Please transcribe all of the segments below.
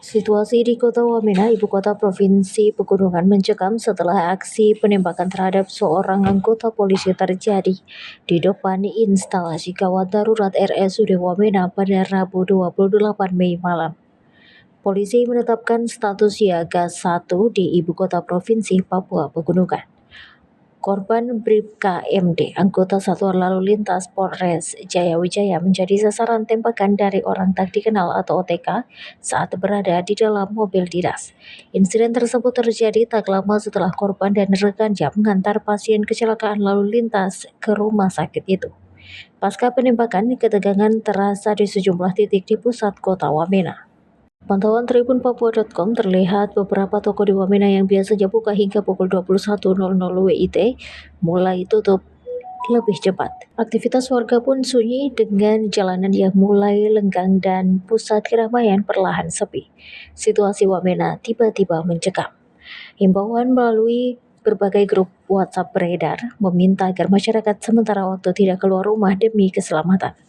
Situasi di Kota Wamena, ibu kota Provinsi Pegunungan, mencekam setelah aksi penembakan terhadap seorang anggota polisi terjadi di depan instalasi gawat darurat RSUD Wamena pada Rabu 28 Mei malam. Polisi menetapkan status siaga 1 di ibu kota Provinsi Papua Pegunungan. Korban Bribka MD, anggota Satuan Lalu Lintas Polres Jayawijaya, menjadi sasaran tembakan dari orang tak dikenal atau OTK saat berada di dalam mobil dinas. Insiden tersebut terjadi tak lama setelah korban dan rekannya mengantar pasien kecelakaan lalu lintas ke rumah sakit itu. Pasca penembakan, ketegangan terasa di sejumlah titik di pusat kota Wamena. Pantauan Tribun Papua.com terlihat beberapa toko di Wamena yang biasanya buka hingga pukul 21.00 WIT mulai tutup lebih cepat. Aktivitas warga pun sunyi dengan jalanan yang mulai lenggang dan pusat keramaian perlahan sepi. Situasi Wamena tiba-tiba mencekam. Himbauan melalui berbagai grup WhatsApp beredar meminta agar masyarakat sementara waktu tidak keluar rumah demi keselamatan.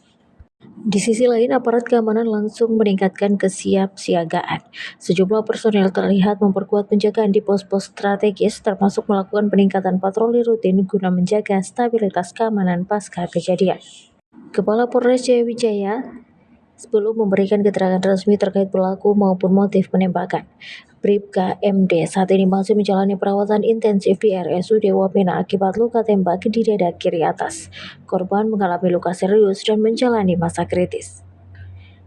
Di sisi lain, aparat keamanan langsung meningkatkan kesiapsiagaan. Sejumlah personel terlihat memperkuat penjagaan di pos-pos strategis, termasuk melakukan peningkatan patroli rutin guna menjaga stabilitas keamanan pasca kejadian. Kepala Polres Jayawijaya sebelum memberikan keterangan resmi terkait pelaku maupun motif penembakan. Bribka MD saat ini masih menjalani perawatan intensif di RSUD Wamena akibat luka tembak di dada kiri atas. Korban mengalami luka serius dan menjalani masa kritis.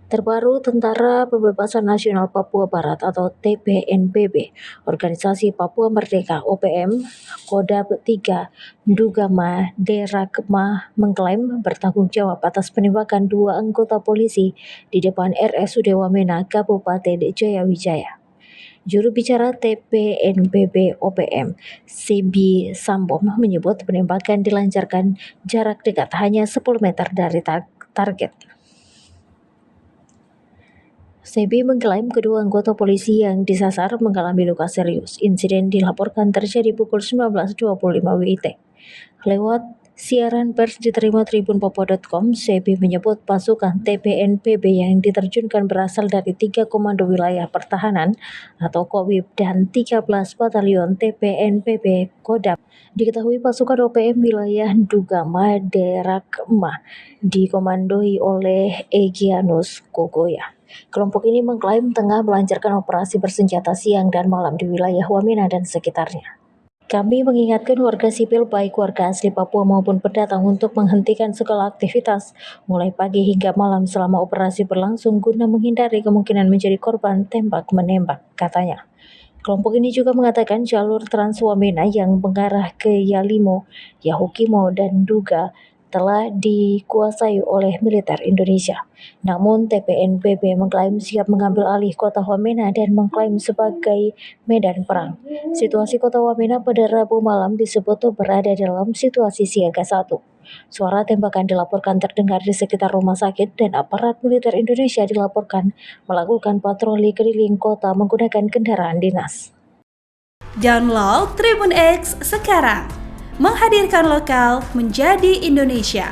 Terbaru, Tentara Pembebasan Nasional Papua Barat atau TPNPB, Organisasi Papua Merdeka OPM, Kodam 3 Ndugama Derakma mengklaim bertanggung jawab atas penembakan 2 anggota polisi di depan RSUD Wamena, Kabupaten Jayawijaya. Juru bicara TPNPB OPM, Sebi Sambom, menyebut penembakan dilancarkan jarak dekat hanya 10 meter dari target. Sebi mengklaim kedua anggota polisi yang disasar mengalami luka serius. Insiden dilaporkan terjadi pukul 19.25 WIT. Lewat siaran pers diterima Tribun Papua.com, Sebi menyebut pasukan TPNPB yang diterjunkan berasal dari 3 Komando Wilayah Pertahanan atau Kowib dan 13 Batalion TPNPB Kodam. Diketahui pasukan OPM wilayah Ndugama Derakma dikomandoi oleh Egyanus Kogoya. Kelompok ini mengklaim tengah melancarkan operasi bersenjata siang dan malam di wilayah Wamena dan sekitarnya. Kami mengingatkan warga sipil baik warga asli Papua maupun pendatang untuk menghentikan segala aktivitas mulai pagi hingga malam selama operasi berlangsung guna menghindari kemungkinan menjadi korban tembak-menembak, katanya. Kelompok ini juga mengatakan jalur Trans Wamena yang mengarah ke Yalimo, Yahukimo, dan Duga telah dikuasai oleh militer Indonesia. Namun TPNPB mengklaim siap mengambil alih kota Wamena dan mengklaim sebagai medan perang. Situasi kota Wamena pada Rabu malam disebut berada dalam situasi siaga 1. Suara tembakan dilaporkan terdengar di sekitar rumah sakit dan aparat militer Indonesia dilaporkan melakukan patroli keliling kota menggunakan kendaraan dinas. Download Tribun X sekarang. Menghadirkan lokal menjadi Indonesia.